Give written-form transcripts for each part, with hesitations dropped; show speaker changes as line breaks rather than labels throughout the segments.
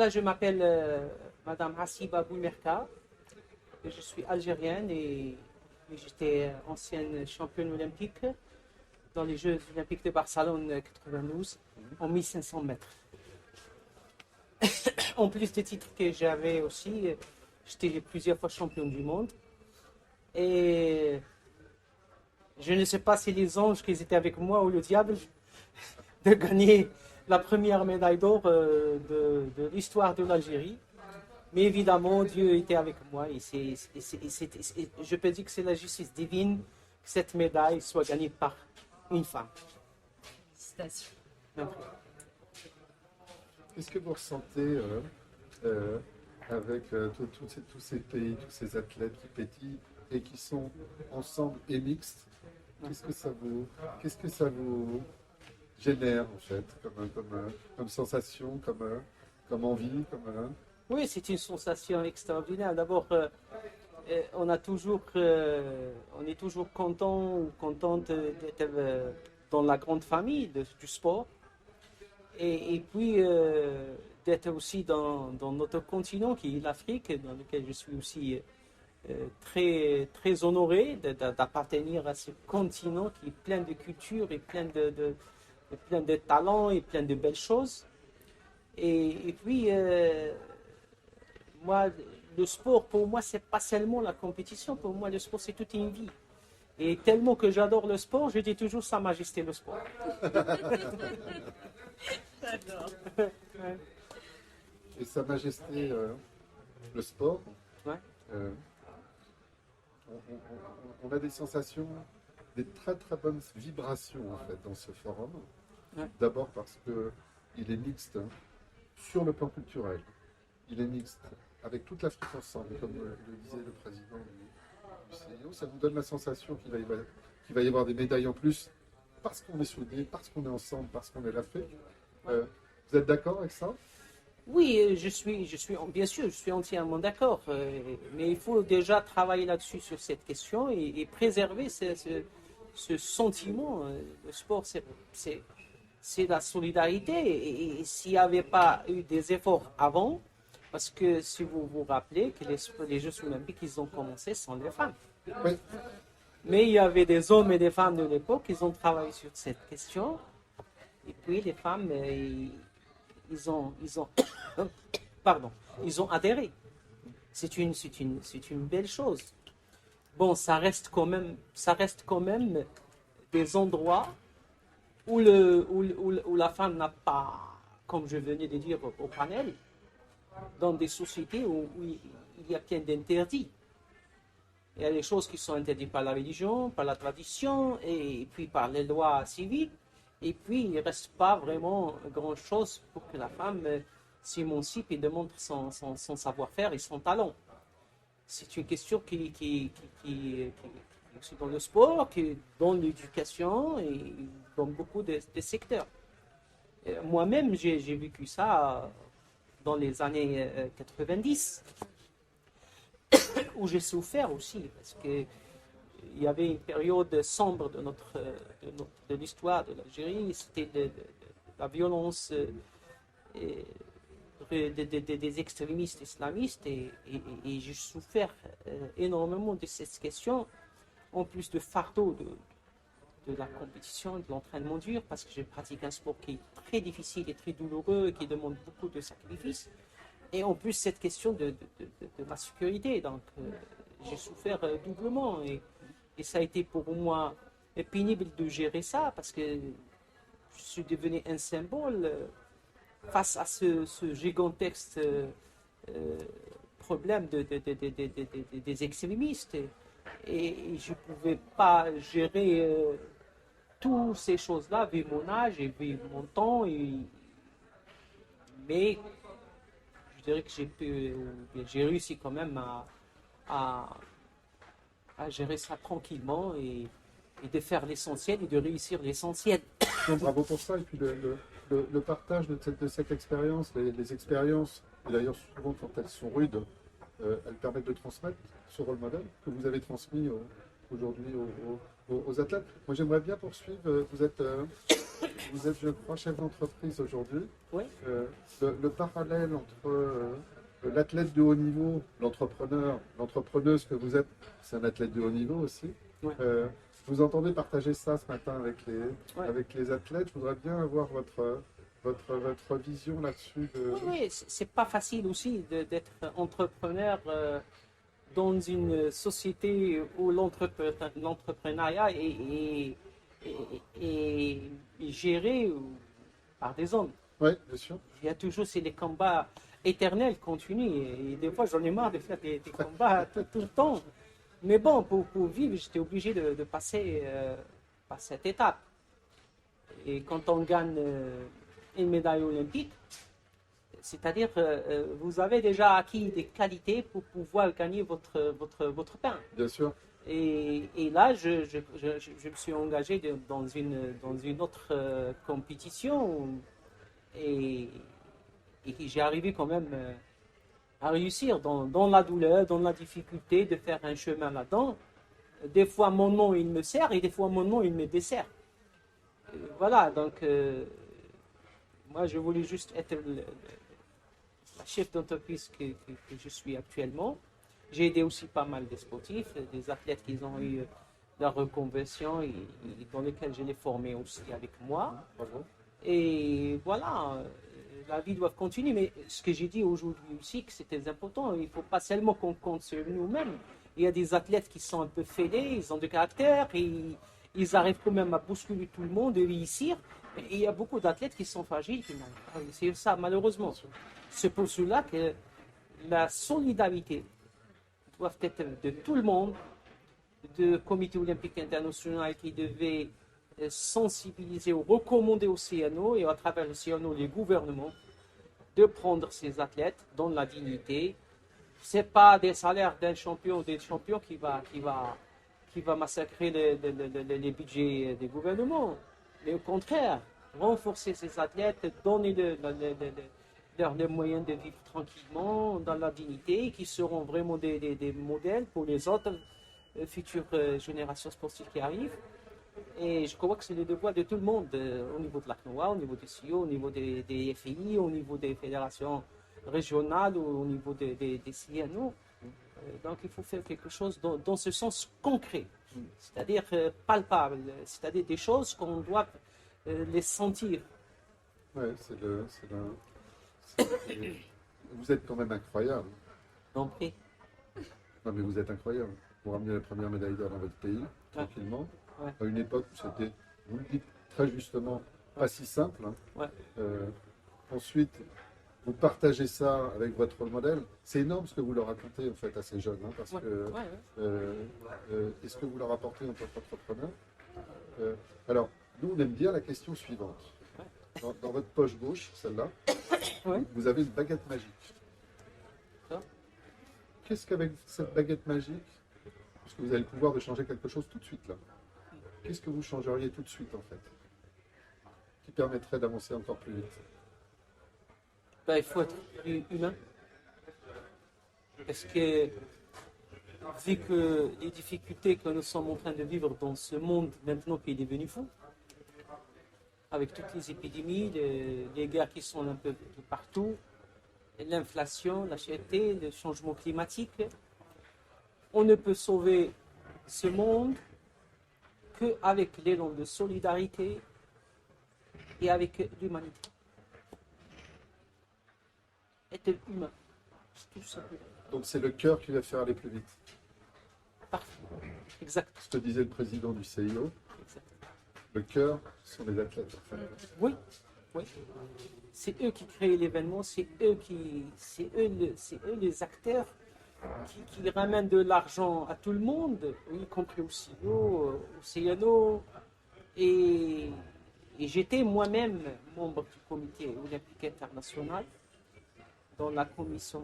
Voilà, je m'appelle Madame Hassiba Boumerka. Je suis algérienne et j'étais ancienne championne olympique dans les Jeux olympiques de Barcelone 92 en 1500 mètres. En plus des titres que j'avais aussi, j'étais plusieurs fois championne du monde. Et je ne sais pas si les anges qui étaient avec moi ou le diable de gagner la première médaille d'or de l'histoire de l'Algérie. Mais évidemment, Dieu était avec moi et je peux dire que c'est la justice divine que cette médaille soit gagnée par une femme.
Félicitations.
Merci.
Qu'est-ce que vous ressentez avec tous ces pays, tous ces athlètes qui pétillent et qui sont ensemble et mixtes? Qu'est-ce que ça vous génère en fait comme sensation, comme envie,
Oui, c'est une sensation extraordinaire. D'abord, on est toujours content ou contente d'être dans la grande famille du sport. Et puis d'être aussi dans notre continent qui est l'Afrique, dans lequel je suis aussi très, très honoré d'appartenir à ce continent qui est plein de culture et plein de talents et plein de belles choses. Et puis, moi, le sport, pour moi, c'est pas seulement la compétition. Pour moi, le sport, c'est toute une vie. Et tellement que j'adore le sport, je dis toujours Sa Majesté le sport.
J'adore.
Ouais.
Et Sa Majesté le sport,
Ouais.
on a des sensations, des très très bonnes vibrations en fait dans ce forum.
Ouais.
D'abord parce qu'il est mixte sur le plan culturel. Il est mixte avec toute l'Afrique ensemble, comme le disait le président du CIO. Ça nous donne la sensation qu'il va y avoir des médailles en plus parce qu'on est soudés, parce qu'on est ensemble, parce qu'on est l'Afrique. Vous êtes d'accord avec ça?
Oui, bien sûr, je suis entièrement d'accord. Mais il faut déjà travailler là-dessus, sur cette question, et préserver ce sentiment. Le sport, c'est la solidarité. Et s'il n'y avait pas eu des efforts avant, parce que si vous vous rappelez que les Jeux olympiques, ils ont commencé sans les femmes.
Oui.
Mais il y avait des hommes et des femmes de l'époque qui ont travaillé sur cette question. Et puis les femmes, ils ont adhéré. C'est une belle chose. Bon, ça reste quand même des endroits où la femme n'a pas, comme je venais de dire au panel, dans des sociétés où il y a plein d'interdits. Il y a des choses qui sont interdites par la religion, par la tradition, et puis par les lois civiles. Et puis, il ne reste pas vraiment grand-chose pour que la femme s'émancipe et démontre son savoir-faire et son talent. C'est une question qui est aussi dans le sport, qui est dans l'éducation et dans beaucoup de secteurs. Moi-même, j'ai vécu ça dans les années 90, où j'ai souffert aussi, parce que il y avait une période sombre de l'histoire de l'Algérie, c'était de la violence des extrémistes islamistes, et j'ai souffert énormément de cette question, en plus de fardeau de la compétition, de l'entraînement dur, parce que je pratique un sport qui est très difficile et très douloureux, qui demande beaucoup de sacrifices, et en plus cette question de ma sécurité. Donc j'ai souffert doublement, et ça a été pour moi pénible de gérer ça, parce que je suis devenu un symbole face à ce gigantesque problème des extrémistes. Et je ne pouvais pas gérer toutes ces choses-là, vu mon âge et vu mon temps. Mais je dirais que j'ai réussi quand même à gérer ça tranquillement et de faire l'essentiel et de réussir l'essentiel.
Donc, bravo pour ça. Et puis le partage de cette expérience, les expériences, et d'ailleurs souvent quand elles sont rudes, elles permettent de transmettre ce rôle modèle que vous avez transmis aujourd'hui aux athlètes. Moi j'aimerais bien poursuivre. Vous êtes vous êtes, je crois, chef d'entreprise aujourd'hui.
Oui.
Le parallèle entre l'athlète de haut niveau, l'entrepreneur, l'entrepreneuse que vous êtes, c'est un athlète de haut niveau aussi.
Ouais.
Vous entendez partager ça ce matin
Ouais.
avec les athlètes. Je voudrais bien avoir votre vision là-dessus.
Oui, c'est pas facile aussi d'être entrepreneur dans une société où l'entrepreneuriat est géré par des hommes.
Oui, bien sûr.
Il y a toujours les combats éternels, continus. Et des fois, j'en ai marre de faire des combats tout le temps. Mais bon, pour vivre, j'étais obligé de passer par cette étape. Et quand on gagne une médaille olympique, c'est-à-dire vous avez déjà acquis des qualités pour pouvoir gagner votre pain.
Bien sûr.
Et là, je me suis engagé dans une autre compétition et j'ai arrivé quand même à réussir dans la douleur, dans la difficulté de faire un chemin là-dedans. Des fois, mon nom, il me sert et des fois, mon nom, il me dessert. Voilà, donc moi, je voulais juste être la chef d'entreprise que je suis actuellement. J'ai aidé aussi pas mal de sportifs, des athlètes qui ont eu leur reconversion et dans lesquels je les formé aussi avec moi.
Bravo.
Et voilà, la vie doit continuer. Mais ce que j'ai dit aujourd'hui aussi, que c'était important, il ne faut pas seulement qu'on compte sur nous-mêmes. Il y a des athlètes qui sont un peu fêlés, ils ont du caractère, et ils arrivent quand même à bousculer tout le monde et réussir. Et il y a beaucoup d'athlètes qui sont fragiles, qui n'arrivent pas à réussir ça, malheureusement. C'est pour cela que la solidarité doit être de tout le monde, du Comité olympique international qui devait sensibiliser ou recommander au CNO et à travers le CNO les gouvernements de prendre ces athlètes dans la dignité. C'est pas des salaires d'un champion ou des champions qui va massacrer les budgets des gouvernements, mais au contraire, renforcer ces athlètes, donner les moyens de vivre tranquillement, dans la dignité, qui seront vraiment des modèles pour les autres futures générations sportives qui arrivent. Et je crois que c'est le devoir de tout le monde, au niveau de la CNOA, au niveau du CIO, au niveau des FI, au niveau des fédérations régionales, ou au niveau des CNO. Donc il faut faire quelque chose dans ce sens concret, c'est-à-dire palpable, c'est-à-dire des choses qu'on doit les sentir.
Oui, vous êtes quand même incroyable.
Donc, oui.
Non, mais vous êtes incroyable. Vous ramenez la première médaille d'or dans votre pays, tranquillement,
Ouais.
à une époque où c'était, vous le dites très justement, pas si simple. Hein.
Ouais.
Ensuite, vous partagez ça avec votre rôle modèle. C'est énorme ce que vous leur racontez en fait à ces jeunes, hein, parce que est-ce que vous leur apportez en tant qu'entrepreneur Alors, nous, on aime bien la question suivante. Dans votre poche gauche, celle-là, vous avez une baguette magique. Qu'est-ce qu'avec cette baguette magique, parce que vous avez le pouvoir de changer quelque chose tout de suite là, qu'est-ce que vous changeriez tout de suite en fait, qui permettrait d'avancer encore plus vite?
Ben, il faut être plus humain. Parce que, vu que les difficultés que nous sommes en train de vivre dans ce monde maintenant qui est devenu fou, avec toutes les épidémies, les guerres qui sont un peu partout, l'inflation, la cherté, le changement climatique, on ne peut sauver ce monde qu'avec l'élan de solidarité et avec l'humanité. Être humain, tout simplement.
Donc c'est le cœur qui va faire aller plus vite.
Parfait. Exact.
Ce que disait le président du CIO,
Exact.
le cœur sont les athlètes. En fait.
Oui, oui. C'est eux qui créent l'événement, c'est eux les acteurs qui ramènent de l'argent à tout le monde, y compris au CIO, au CNO. Et j'étais moi-même membre du comité olympique international dans la commission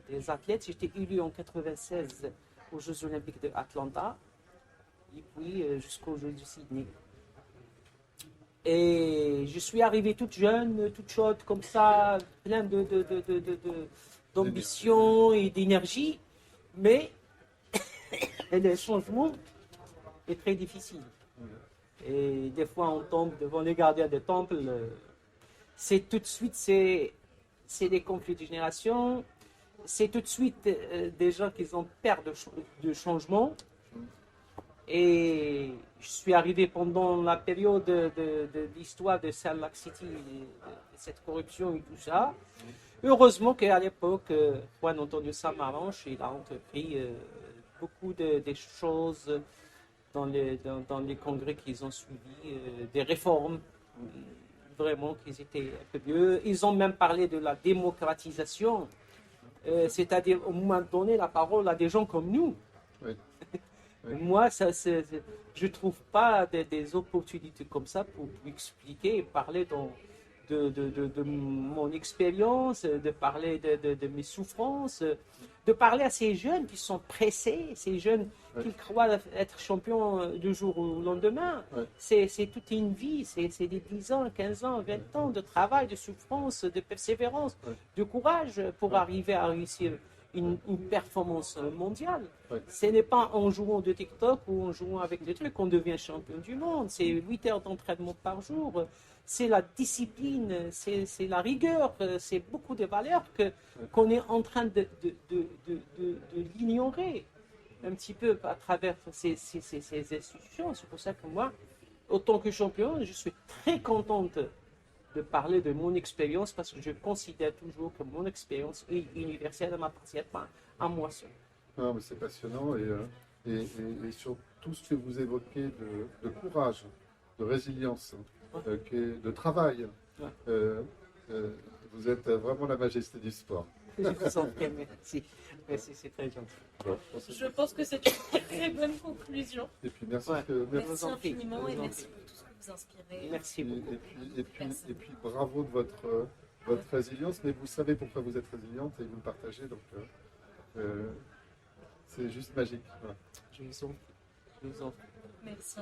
des athlètes. J'étais élu en 1996 aux Jeux olympiques de Atlanta et puis jusqu'aux Jeux de Sydney. Et je suis arrivée toute jeune, toute chaude comme ça, plein d'ambition et d'énergie, mais le changement est très difficile. Et des fois, on tombe devant les gardiens des temples. C'est tout de suite, c'est des conflits de génération. C'est tout de suite des gens qui ont peur de changement. Et je suis arrivé pendant la période de l'histoire de Salt Lake City, de cette corruption et tout ça. Heureusement qu'à l'époque, Juan Antonio Samaranch, il a entrepris beaucoup de choses dans les congrès qu'ils ont suivis, des réformes, vraiment qu'ils étaient un peu mieux. Ils ont même parlé de la démocratisation, c'est-à-dire au moment donné la parole à des gens comme nous.
Oui. Oui.
Moi, je ne trouve pas des opportunités comme ça pour expliquer et parler de mon expérience, de parler de mes souffrances, de parler à ces jeunes qui sont pressés, ces jeunes qui croient être champions du jour au lendemain.
Ouais.
C'est toute une vie, c'est des 10 ans, 15 ans, 20 ans de travail, de souffrance, de persévérance, de courage pour arriver à réussir une performance mondiale.
Ouais.
Ce n'est pas en jouant de TikTok ou en jouant avec des trucs qu'on devient champion du monde. C'est 8 heures d'entraînement par jour. C'est la discipline, c'est la rigueur, c'est beaucoup de valeurs qu'on est en train de l'ignorer un petit peu à travers ces institutions. C'est pour ça que moi, autant que champion, je suis très contente de parler de mon expérience parce que je considère toujours que mon expérience universelle ne m'appartient pas à moi seul.
Non, mais c'est passionnant et sur tout ce que vous évoquez de courage, de résilience, de travail, vous êtes vraiment la majesté du sport.
Je vous en prie, merci. Merci, c'est très gentil.
Bon,
Je pense que c'est une très bonne conclusion.
et puis merci,
Ouais.
Merci
vous en prie,
infiniment
je
et
vous en
merci
prie.
pour tout ce que vous inspirez.
Merci beaucoup.
et puis bravo de votre résilience, mais vous savez pourquoi vous êtes résiliente et vous le partagez, donc c'est juste magique. Voilà.
Je vous en prie. Je vous en prie.
Merci.